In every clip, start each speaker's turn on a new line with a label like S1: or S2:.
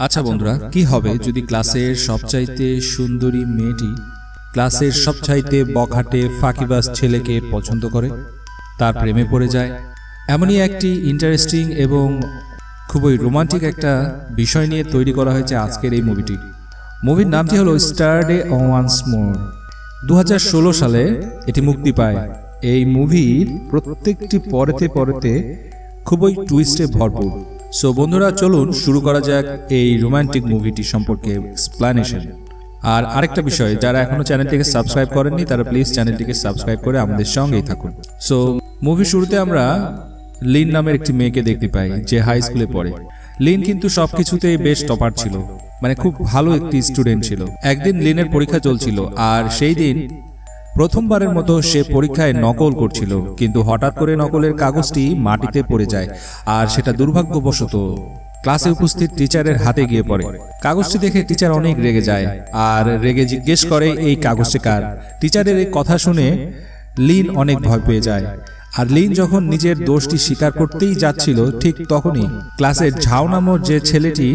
S1: আচ্ছা বন্ধুরা, কি হবে যদি ক্লাসের সবচাইতে সুন্দরী মেয়েটি ক্লাসের সবচাইতে বখাটে ফাঁকিবাজ ছেলেকে পছন্দ করে, তার প্রেমে পড়ে যায়? এমনই একটি ইন্টারেস্টিং এবং খুবই রোমান্টিক একটা বিষয় নিয়ে তৈরি করা হয়েছে আজকের এই মুভিটি। মুভির নামটি হলো স্টারডে ওয়ান্স মোর। 2016 সালে এটি মুক্তি পায়। এই মুভির প্রত্যেকটি পরেতে খুবই টুইস্টে ভরপুর। সো বন্ধুরা, চলুন শুরু করা যাক এই রোমান্টিক মুভিটি সম্পর্কে এক্সপ্লানেশন। আর আরেকটা বিষয়, যারা এখনো চ্যানেলটিকে সাবস্ক্রাইব করেননি তারা প্লিজ চ্যানেলটিকে সাবস্ক্রাইব করে আমাদের সঙ্গেই থাকুন। সো মুভির শুরুতে আমরা লিন নামের একটি মেয়েকে দেখতে পাই যে হাই স্কুলে পড়ে। লিন কিন্তু সবকিছুতেই বেশ টপার ছিল, মানে খুব ভালো একটি স্টুডেন্ট ছিল। একদিন লিনের পরীক্ষা চলছিল, আর সেই দিন প্রথমবারের মতো সে পরীক্ষায় নকল করছিল, কিন্তু হঠাৎ করে নকলের কাগজটি মাটিতে পড়ে যায়, আর সেটা দুর্ভাগ্যবশত ক্লাসে উপস্থিত টিচারের হাতে গিয়ে পড়ে। কাগজটি দেখে টিচার অনেক রেগে যায়, আর রেগে জিজ্ঞেস করে এই কাগজটি কার। টিচারের এই কথা শুনে লিন অনেক ভয় পেয়ে যায়। আর লিন যখন নিজের দোষটি স্বীকার করতেই যাচ্ছিল, ঠিক তখনই ক্লাসের ঝাও নামক যে ছেলেটি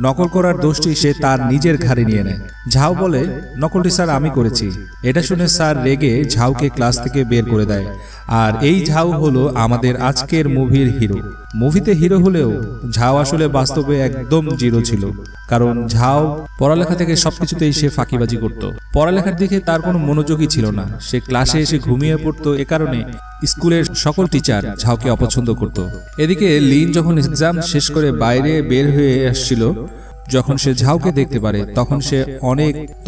S1: নকল করার দোষটি সে তার নিজের ঘাড়ে নিয়ে নেয়। ঝাও বলে, নকলটি স্যার আমি করেছি। এটা শুনে স্যার রেগে ঝাউকে ক্লাস থেকে বের করে দেয়। আর এই ঝাউ হলো আমাদের আজকের মুভির হিরো। মুভিতে হিরো হলেও ঝাউ আসলে বাস্তবে একদম জিরো ছিল, কারণ ঝাউ পড়ালেখা থেকে সবকিছুতেই সে ফাঁকিবাজি করত। পড়ালেখার দিকে তার কোনো মনোযোগই ছিল না, সে ক্লাসে এসে ঘুমিয়ে পড়তো। এ কারণে স্কুলের সকল টিচার ঝাউকে অপছন্দ করত। এদিকে লিন যখন এক্সাম শেষ করে বাইরে বের হয়ে আসছিল, যখন সে ঝাউকে দেখতে পারে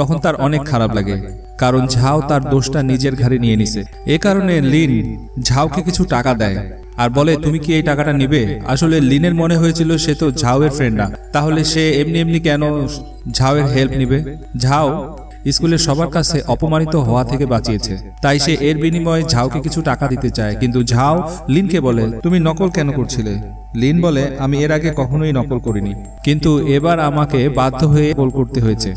S1: তখন তার অনেক খারাপ লাগে, কারণ ঝাউ তার দোষটা নিজের ঘাড়ে নিয়ে নিছে। এ কারণে লিন ঝাউকে কিছু টাকা দেয় আর বলে, তুমি কি এই টাকাটা নিবে? আসলে লিনের মনে হয়েছিল সে তো ঝাউয়ের ফ্রেন্ড না, তাহলে সে এমনি কেন ঝাউয়ের হেল্প নিবে। ঝাউ স্কুলের সবার কাছে অপমানিত হওয়া থেকে বাঁচিয়েছে, তাই সে এর বিনিময়ে ঝাউকে কিছু টাকা দিতে চায়। কিন্তু ঝাউ লিনকে বলে, তুমি নকল কেন করছিলে? লিন বলে, আমি এর আগে কখনোই নকল করিনি, কিন্তু এবার আমাকে বাধ্য হয়ে নকল করতে হয়েছে।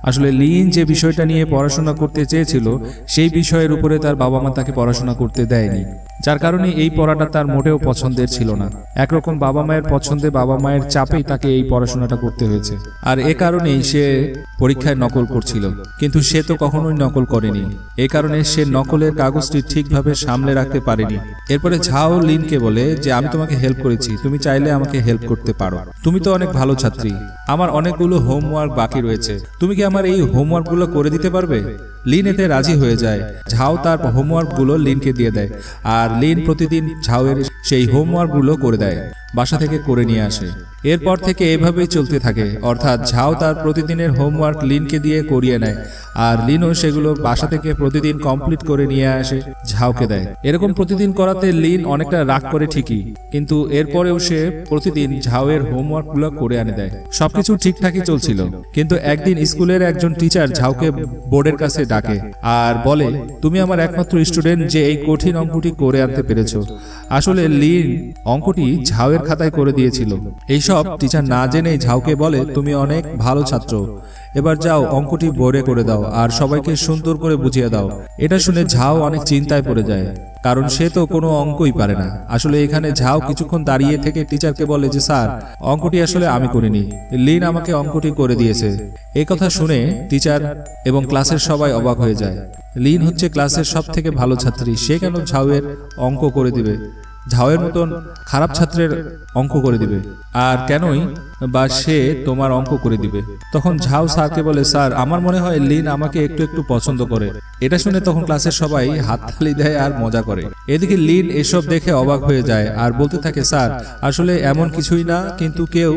S1: আসলে লিন যে বিষয়টা নিয়ে পড়াশোনা করতে চেয়েছিল, সেই বিষয়ের উপরে তার বাবা মা তাকে পড়াশোনা করতে দেয়নি, যার কারণে এই পড়াটা তার মোটেও পছন্দের ছিল না। একরকম বাবা মায়ের পছন্দে, বাবা মায়ের চাপেই তাকে এই পড়াশোনাটা করতে হয়েছে। আর এ কারণেই সে পরীক্ষায় নকল করছিল, কিন্তু সে তো কখনোই নকল করেনি। এই কারণে সে নকলের কাগজটি ঠিকভাবে সামলে রাখতে পারেনি। এরপরে ঝাও লিনকে বলে যে, আমি তোমাকে হেল্প করেছি, তুমি চাইলে আমাকে হেল্প করতে পারো। তুমি তো অনেক ভালো ছাত্রী, আমার অনেকগুলো হোমওয়ার্ক বাকি রয়েছে, তুমি কি আমার এই হোমওয়ার্কগুলো করে দিতে পারবে? লিন এতে রাজি হয়ে যায়। ঝাও তার হোমওয়ার্কগুলো লিনকে দিয়ে দেয়, আর লিন প্রতিদিন ঝাউয়ের সেই হোমওয়ার্কগুলো করে দেয়, বাসা থেকে করে নিয়ে আসে। এরপর থেকে এভাবেই চলতে থাকে, অর্থাৎ ঝাও তার প্রতিদিনের হোমওয়ার্ক লিনকে দিয়ে করিয়ে নেয়, আর লিনও সেগুলো বাসা থেকে প্রতিদিন কমপ্লিট করে নিয়ে আসে, ঝাউকে দেয়। এরকম প্রতিদিন করাতে লিন অনেকটা রাগ করে ঠিকই, কিন্তু এরপরেও সে প্রতিদিন ঝাউয়ের হোমওয়ার্কগুলো করে আনে দেয়। সবকিছু ঠিকঠাকই চলছিল, কিন্তু একদিন স্কুলের একজন টিচার ঝাউকে বোর্ডের কাছে ডাকে আর বলে, তুমি আমার একমাত্র স্টুডেন্ট যে এই কঠিন অঙ্কটি করে আনতে পেরেছো। আসলে লিন অঙ্কটি ঝাউয়ের খাতায় করে দিয়েছিল। এইসব টিচার না জেনেই ঝাউকে বলে, তুমি অনেক ভালো ছাত্র, এবার যাও অঙ্কটি বোর্ডে করে দাও আর সবাইকে সুন্দর করে বুঝিয়ে দাও। এটা শুনে ঝাউ অনেক চিন্তায় পড়ে যায়, কারণ সে তো কোনো অঙ্কই পারে না। আসলে এখানে ঝাউ কিছুক্ষণ দাঁড়িয়ে থেকে টিচারকে বলে যে, স্যার অঙ্কটি আসলে আমি করিনি, লিন আমাকে অঙ্কটি করে দিয়েছে। এই কথা শুনে টিচার এবং ক্লাসের সবাই অবাক হয়ে যায়। লিন হচ্ছে ক্লাসের সব থেকে ভালো ছাত্রী, সে কেন ঝাউয়ের অঙ্ক করে দিবে? ঝাউয়ের মতন খারাপ ছাত্রের অঙ্ক করে দিবে, আর কেনই বা সে তোমার অঙ্ক করে দিবে? তখন ঝাউ স্যারকে বলে, স্যার আমার মনে হয় লিন আমাকে একটু পছন্দ করে। এটা শুনে তখন ক্লাসের সবাই হাততালি দেয় আর মজা করে। এদিকে লিন এসব দেখে অবাক হয়ে যায় আর বলতে থাকে, স্যার আসলে এমন কিছুই না, কিন্তু কেউ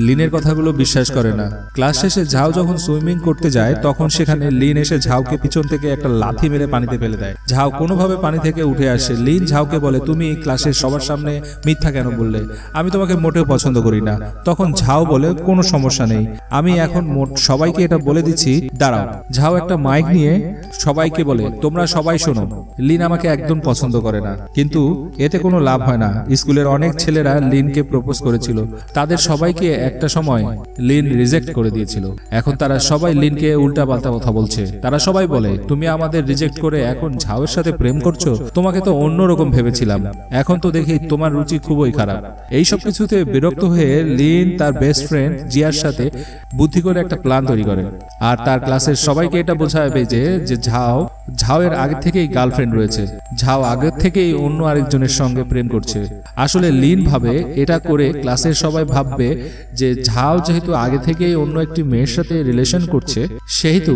S1: লিনের কথাগুলো বিশ্বাস করে না। ক্লাস শেষে ঝাউ যখন সুইমিং করতে যায়, তখন সেখানে লিন এসে ঝাউকে পিছন থেকে একটা লাথি মেরে পানিতে ফেলে দেয়। ঝাউ কোনোভাবে পানি থেকে উঠে আসে। লিন ঝাউকে বলে, তুমি ক্লাসের সবার সামনে মিথ্যা কেন বললে? আমি তোমাকে মোটেও পছন্দ করি না। তখন ঝাউ বলে, কোনো সমস্যা নেই, আমি এখন সবাইকে এটা বলে দিচ্ছি, দাঁড়াও। ঝাউ একটা মাইক নিয়ে সবাইকে বলে, তোমরা সবাই শোনো, লিন আমাকে একদম পছন্দ করে না। কিন্তু এতে কোনো লাভ হয় না। স্কুলের অনেক ছেলেরা লিনকে প্রপোজ করেছিল, তাদের সবাইকে একটা সময় লিন রিজেক্ট করে দিয়েছিল। এখন তারা সবাই লিনকে উল্টাপাল্টা কথা বলছে। তারা সবাই বলে, তুমি আমাদের রিজেক্ট করে এখন ঝাউয়ের সাথে প্রেম করছো? তোমাকে তো অন্যরকম ভেবেছিলাম, এখন তো দেখি তোমার রুচি খুবই খারাপ। এইসব কিছুতে বিরক্ত হয়ে লিন তার বেস্ট ফ্রেন্ড জিয়ার সাথে বুদ্ধি করে একটা প্ল্যান তৈরি করে, আর তার ক্লাসের সবাইকে এটা বোঝাবে যে ঝাওয়ের আগে থেকেই গার্লফ্রেন্ড রয়েছে, ঝাও আগে থেকেই অন্য আরেকজনের সঙ্গে প্রেম করছে। আসলে লিন ভাবে এটা করে ক্লাসের সবাই ভাববে যে ঝাও যেহেতু আগে থেকেই অন্য একটি মেয়ের সাথে রিলেশন করছে, সেহেতু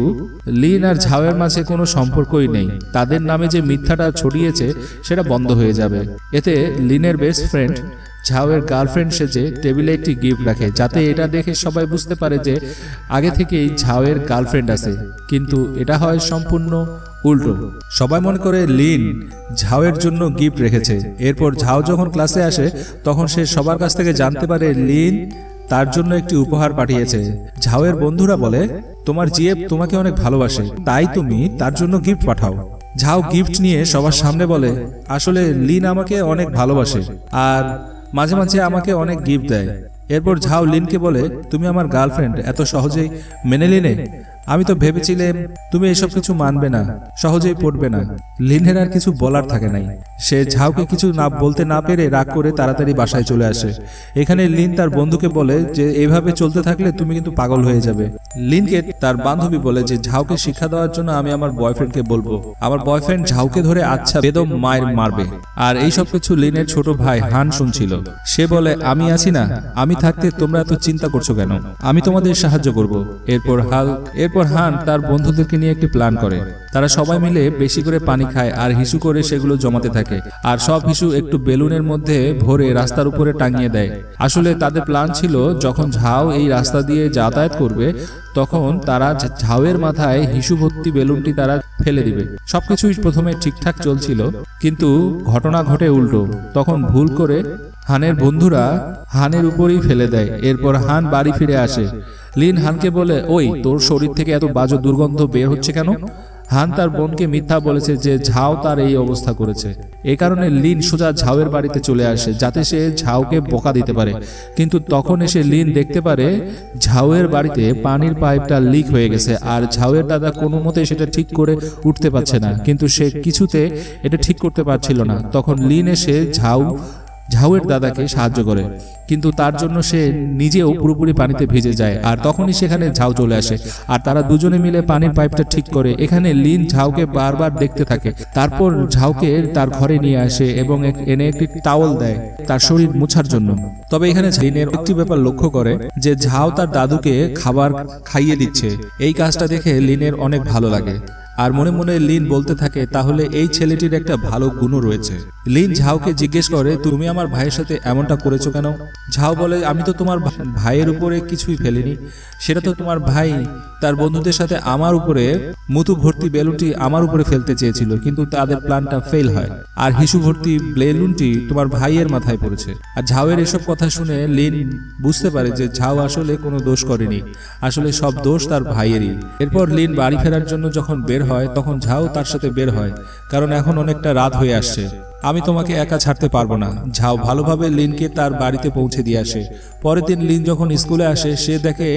S1: লিন আর ঝাওয়ের মাঝে কোনো সম্পর্কই নেই। তাদের নামে যে মিথ্যাটা ছড়িয়েছে সেটা বন্ধ হয়ে যাবে। এতে লিনের বেস্ট ফ্রেন্ড ঝাওয়ের গার্লফ্রেন্ড সেজে টেবিলে একটি গিফট রাখে, যাতে এটা দেখে সবাই বুঝতে পারে যে আগে থেকেই ঝাওয়ের গার্লফ্রেন্ড আছে। কিন্তু এটা হয় সম্পূর্ণ উল্টো। সবাই মনে করে লিন ঝাওয়ের জন্য গিফট রেখেছে। এরপর ঝাও যখন ক্লাসে আসে তখন সে সবার কাছ থেকে জানতে পারে লিন তার জন্য একটি উপহার পাঠিয়েছে। ঝাওয়ের বন্ধুরা বলে, তোমার জিএফ তোমাকে অনেক ভালোবাসে, তাই তুমি তার জন্য গিফট পাঠাও। ঝাও গিফট নিয়ে সবার সামনে বলে, আসলে লিন আমাকে অনেক ভালোবাসে আর মাঝে মাঝে আমাকে অনেক গিফট দেয়। এরপর ঝাও লিনকে বলে, তুমি আমার গার্লফ্রেন্ড এত সহজেই মেনে নিলে? আমি তো ভেবেছিলাম তুমি এসব কিছু মানবে না, সহজেই পড়বে না। লিনের আর কিছু বলার থাকে নাই। সে ঝাওকে কিছু না বলতে না পেরে রাগ করে তাড়াতাড়ি বাসায় চলে আসে। এখানে লিন তার বন্ধুকে বলে যে এইভাবে চলতে থাকলে তুমি কিন্তু পাগল হয়ে যাবে। লিনকে তার বান্ধবী বলে যে ঝাওকে শিক্ষা দেওয়ার জন্য আমি আমার বয়ফ্রেন্ডকে বলবো। আমার বয়ফ্রেন্ড ঝাওকে ধরে আচ্ছা বেদম মায়ের মারবে। আর এই সব কিছু লিনের ছোট ভাই হান শুনছিল। সে বলে, আমি আছি না, আমি থাকতে তোমরা এত চিন্তা করছো কেন, আমি তোমাদের সাহায্য করব। এরপর হান তার বন্ধুদেরকে নিয়ে একটি প্ল্যান করে। তারা সবাই মিলে বেশি করে পানি খায় আর হিসু করে সেগুলো জমাতে থাকে, আর সব হিসু একটু বেলুনের মধ্যে ভরে রাস্তার উপরে টাঙিয়ে দেয়। আসলে তাদের প্ল্যান ছিল যখন ঝাও এই রাস্তা দিয়ে যাতায়াত করবে তখন তারা ঝাওয়ের মাথায় হিসু ভর্তি বেলুনটি তারা ফেলে দিবে। সবকিছুই প্রথমে ঠিকঠাক চলছিল, কিন্তু ঘটনা ঘটে উল্টো। তখন ভুল করে হানের বন্ধুরা হানের উপরেই ফেলে দেয়। এরপর হান বাড়ি ফিরে আসে। লিন হানকে বলে, ওই তোর শরীর থেকে এত বাজে দুর্গন্ধ বের হচ্ছে কেন? হান তার বোনকে মিথ্যা বলেছে যে ঝাও তার এই অবস্থা করেছে। এ কারণে লিন সোজা ঝাওয়ের বাড়িতে চলে আসে যাতে সে ঝাওকে বকা দিতে পারে। কিন্তু তখন এসে লিন দেখতে পারে ঝাওয়ের বাড়িতে পানির পাইপটা লিক হয়ে গেছে, আর ঝাওয়ের দাদা কোনো মতে সেটা ঠিক করে উঠতে পারছে না। কিন্তু সে কিছুতে এটা ঠিক করতে পারছিল না। তখন লিন এসে ঝাওয়ের দাদাকে সাহায্য করে, কিন্তু তার জন্য সে নিজেও পুরোপুরি পানিতে ভিজে যায়। আর তখনই সেখানে ঝাও চলে আসে আর তারা দুজনে মিলে পানির পাইপটা ঠিক করে। এখানে লিন ঝাওকে বারবার দেখতে থাকে। তারপর ঝাওকে তার ঘরে নিয়ে আসে এবং এনে একটি টাওয়াল দেয় তার শরীর মোছার জন্য। তবে এখানে লিনের একটি ব্যাপার লক্ষ্য করে যে ঝাও তার দাদুকে খাবার খাইয়ে দিচ্ছে। এই কাজটা দেখে লিনের অনেক ভালো লাগে, আর মনে মনে লিন বলতে থাকে তাহলে এই ছেলেটির একটা ভালো গুণও রয়েছে। লিন ঝাওকে জিজ্ঞেস করে, তুমি আমার ভাইয়ের সাথে এমনটা করেছো কেন? ঝাও বলে, আমি তো তোমার ভাইয়ের উপরে কিছুই ফেলিনি, সেটা তো তোমার ভাই তার বন্ধুদের সাথে আমার উপরে মুতু ভর্তি বেলুনটি আমার উপরে ফেলতে চেয়েছিল, কিন্তু তাদের প্ল্যানটা ফেল হয় আর হিসু ভর্তি বেলুনটি তোমার ভাইয়ের মাথায় পড়েছে। আর ঝাওয়ের এসব কথা শুনে লিন বুঝতে পারে যে ঝাও আসলে কোনো দোষ করেনি, আসলে সব দোষ তার ভাইয়েরই। এরপর লিন বাড়ি ফেরার জন্য যখন বের হয় তখন ঝাও তার সাথে বের হয়, কারণ এখন অনেকটা রাত হয়ে আসছে। আমি তোমাকে একা ছাড়তে পারবো না। ঝাও ভালোভাবে লিনকে তার বাড়িতে পৌঁছে দিয়ে আসে। পরের দিন লিন যখন স্কুলে আসে সে দেখে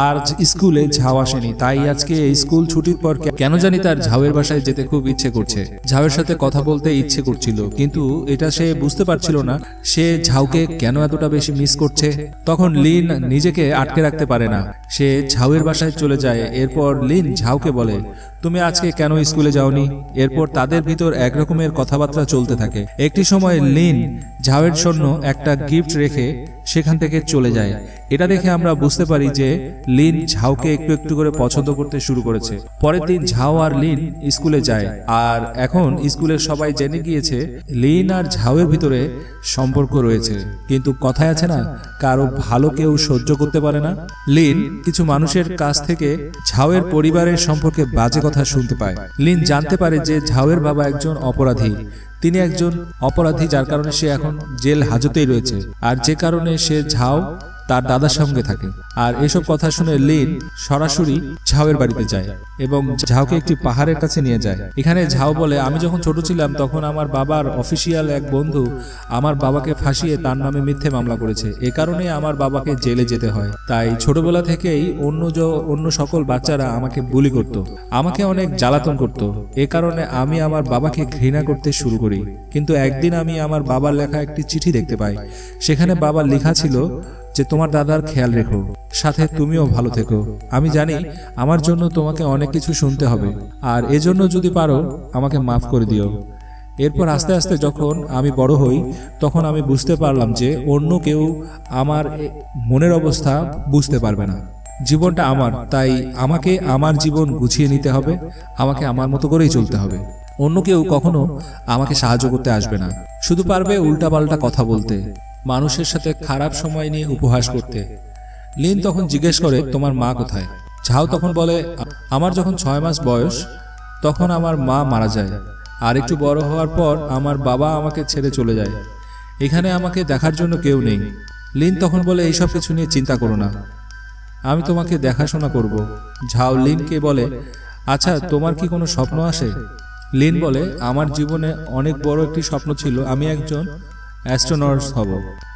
S1: আর স্কুলে ঝাও আসেনি, তাই আজকে স্কুল ছুটির পর কেন জানি তার ঝাওয়ের বাসায় যেতে খুব ইচ্ছে করছে। ঝাওয়ের সাথে কথা বলতে ইচ্ছে করছিল, কিন্তু এটা সে বুঝতে পারছিল না সে ঝাওকে কেন এতটা বেশি মিস করছে। তখন লিন নিজেকে আটকে রাখতে পারে না, সে ঝাওয়ের বাসায় চলে যায়। এরপর লিন ঝাওকে বলে, তুমি আজকে কেন স্কুলে যাওনি? এরপর তাদের ভিতর একরকমের কথাবার্তা চলতে থাকে। একটি সময় লিন ঝাওয়ের জন্য একটা গিফট রেখে সেখান থেকে চলে যায়। এটা দেখে আমরা বুঝতে পারি যে লিন ঝাওকে একটু একটু করে পছন্দ করতে শুরু করেছে। পরের দিন ঝাও আর লিন স্কুলে যায়, আর এখন স্কুলের সবাই জেনে গিয়েছে লিন আর ঝাওয়ের ভিতরে সম্পর্ক রয়েছে। কিন্তু কথায় আছে না, কারো ভালো কেউ সহ্য করতে পারে না। লিন কিছু মানুষের কাছ থেকে ঝাওয়ের পরিবারের সম্পর্কে বাজে কথা শুনতে পায়। লিন জানতে পারে যে ঝাওয়ের বাবা একজন অপরাধী, তিনি একজন অপরাধী, যার কারণে সে এখন জেল হাজতেই রয়েছে। আর যে কারণে সে ঝাও তার দাদার সঙ্গে থাকে। আর এসব কথা শুনে লিন সরাসরি ঝাউয়ের বাড়িতে যায় এবং ঝাউকে একটি পাহাড়ের কাছে নিয়ে যায়। এখানে ঝাউ বলে, আমি যখন ছোট ছিলাম তখন আমার বাবার অফিসিয়াল এক বন্ধু আমার বাবাকে ফাঁসিয়ে তার নামে মিথ্যে মামলা করেছে। এ কারণে আমার বাবাকে জেলে যেতে হয়। তাই ছোটবেলা থেকেই অন্য সকল বাচ্চারা আমাকে বুলি করত, আমাকে অনেক জ্বালাতন করত। এ কারণে আমি আমার বাবাকে ঘৃণা করতে শুরু করি। কিন্তু একদিন আমি আমার বাবার লেখা একটি চিঠি দেখতে পাই। সেখানে বাবার লেখা ছিল যে তোমার দাদার খেয়াল রেখো, সাথে তুমিও ভালো থেকো। আমি জানি আমার জন্য তোমাকে অনেক কিছু শুনতে হবে, আর এজন্য যদি পারো আমাকে মাফ করে দিও। এরপর আস্তে আস্তে যখন আমি বড় হই তখন আমি বুঝতে পারলাম যে অন্য কেউ আমার মনের অবস্থা বুঝতে পারবে না। জীবনটা আমার, তাই আমাকে আমার জীবন গুছিয়ে নিতে হবে, আমাকে আমার মতো করেই চলতে হবে। অন্য কেউ কখনো আমাকে সাহায্য করতে আসবে না, শুধু পারবে উল্টাপাল্টা কথা বলতে, মানুষের সাথে খারাপ সময় নিয়ে উপহাস করতে। লিন তখন জিজ্ঞেস করে, তোমার মা কোথায়? ঝাউ তখন বলে, আমার যখন 6 মাস বয়স তখন আমার মা মারা যায়, আর একটু বড় হওয়ার পর আমার বাবা আমাকে ছেড়ে চলে যায়। এখানে আমাকে দেখার জন্য কেউ নেই। লিন তখন বলে, এইসব কিছু নিয়ে চিন্তা করো না, আমি তোমাকে দেখাশোনা করব। ঝাউ লিনকে বলে, আচ্ছা তোমার কি কোনো স্বপ্ন আসে? লিন বলে, আমার জীবনে অনেক বড় একটি স্বপ্ন ছিল, আমি একজন অ্যাস্ট্রোনট হব,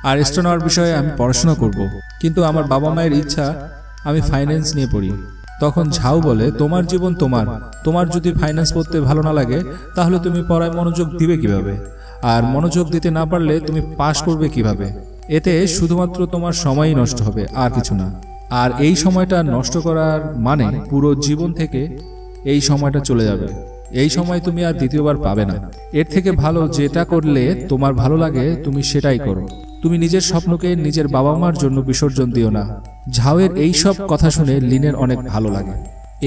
S1: আর অ্যাস্ট্রোনট বিষয়ে আমি পড়াশোনা করব। কিন্তু আমার বাবা মায়ের ইচ্ছা আমি ফাইন্যান্স নিয়ে পড়ি। তখন ঝাউ বলে, তোমার জীবন তোমার যদি ফাইন্যান্স পড়তে ভালো না লাগে তাহলে তুমি পড়ায় মনোযোগ দিবে কিভাবে? আর মনোযোগ দিতে না পারলে তুমি পাশ করবে কিভাবে? এতে শুধুমাত্র তোমার সময়ই নষ্ট হবে, আর কিছু না। আর এই সময়টা নষ্ট করার মানে পুরো জীবন থেকে এই সময়টা চলে যাবে। এই সময় তুমি আর দ্বিতীয়বার পাবে না। এর থেকে ভালো যেটা করলে তোমার ভালো লাগে তুমি সেটাই করো। তুমি নিজের স্বপ্নকে নিজের বাবা মার জন্য বিসর্জন দিও না। ঝাউয়ের এই সব কথা শুনে লিনের অনেক ভালো লাগে।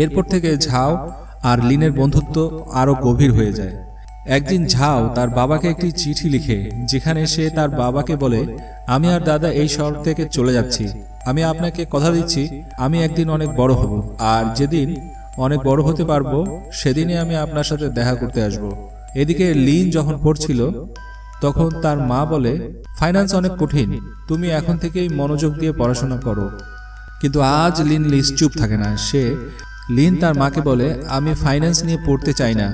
S1: এরপর থেকে ঝাউ আর লিনের বন্ধুত্ব আরো গভীর হয়ে যায়। একদিন ঝাউ তার বাবাকে একটি চিঠি লিখে, যেখানে সে তার বাবাকে বলে, আমি আর দাদা এই শহর থেকে চলে যাচ্ছি। আমি আপনাকে কথা দিচ্ছি আমি একদিন অনেক বড় হব, আর যেদিন অনেক বড় হতে পারবো সেদিনই আমি আপনার সাথে দেখা করতে আসব। এদিকে লিন যখন পড়ছিল তখন তার মা বলে, ফাইন্যান্স অনেক কঠিন, তুমি এখন থেকেই মনোযোগ দিয়ে পড়াশোনা করো। কিন্তু আজ লিন চুপ থাকে না। লিন তার মাকে বলে, আমি ফাইন্যান্স নিয়ে পড়তে চাই না,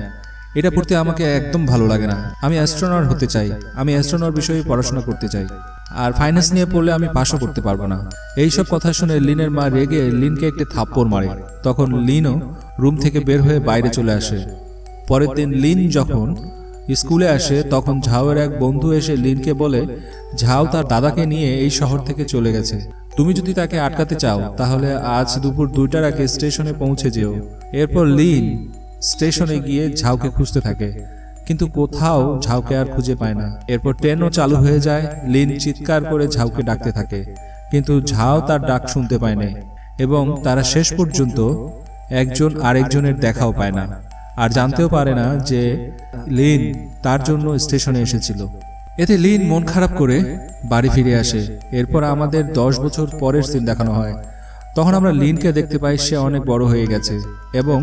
S1: এটা পড়তে আমাকে একদম ভালো লাগে না। আমি অ্যাস্ট্রোনট হতে চাই, আমি অ্যাস্ট্রোনট বিষয়ে পড়াশোনা করতে চাই, আর ফাইন্যান্স নিয়ে পড়লে আমি পাশও করতে পারবো না। এইসব কথা শুনে লিনের মা রেগে লিনকে একটি থাপ্পড় মারে। তখন লিনও রুম থেকে বের হয়ে বাইরে চলে আসে। পরের দিন লিন যখন স্কুলে আসে তখন ঝাউয়ের এক বন্ধু এসে লিনকে বলে, ঝাউ তার দাদাকে নিয়ে এই শহর থেকে চলে গেছে, তুমি যদি তাকে আটকাতে চাও তাহলে আজ দুপুর 2টার আগে স্টেশনে পৌঁছে যেও। এরপর লিন স্টেশনে গিয়ে ঝাউকে খুঁজতে থাকে, কিন্তু কোথাও ঝাউকে আর খুঁজে পায় না। এরপর ট্রেনও চালু হয়ে যায়। লিন চিৎকার করে ঝাউকে ডাকতে থাকে, কিন্তু ঝাউ তার ডাক শুনতে পায় না, এবং তারা শেষ পর্যন্ত একজন আরেকজনের দেখাও পায় না, আর জানতেও পারে না যে লিন তার জন্য স্টেশনে এসেছিল। এতে লিন মন খারাপ করে বাড়ি ফিরে আসে। এরপর আমাদের 10 বছর পরের সিন দেখানো হয়। তখন আমরা লিনকে দেখতে পাই, সে অনেক বড় হয়ে গেছে এবং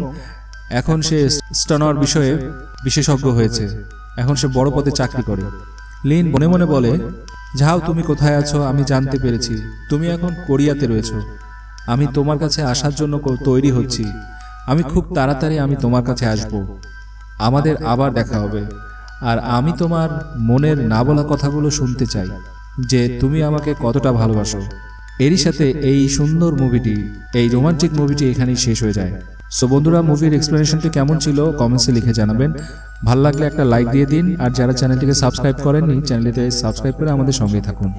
S1: এখন সে স্টনার বিষয়ে বিশেষজ্ঞ হয়েছে। এখন সে বড় পদে চাকরি করে। লিন মনে মনে বলে, ঝাউ তুমি কোথায় আছো আমি জানতে পেরেছি, তুমি এখন কোরিয়াতে রয়েছো। আমি তোমার কাছে আসার জন্য তৈরি হচ্ছি, আমি খুব তাড়াতাড়ি আমি তোমার কাছে আসব, আমাদের আবার দেখা হবে, আর আমি তোমার মনের না বলা কথাগুলো শুনতে চাই, যে তুমি আমাকে কতটা ভালোবাসো। এরই সাথে এই সুন্দর মুভিটি, এই রোমান্টিক মুভিটি এখানেই শেষ হয়ে যায়। সো বন্ধুরা, মুভির এক্সপ্লেনেশনটি কেমন ছিল কমেন্টসে লিখে জানাবেন। ভালো লাগলে একটা লাইক দিয়ে দিন, আর যারা চ্যানেলটিকে সাবস্ক্রাইব করেননি চ্যানেলটিতে সাবস্ক্রাইব করে আমাদের সঙ্গেই থাকুন।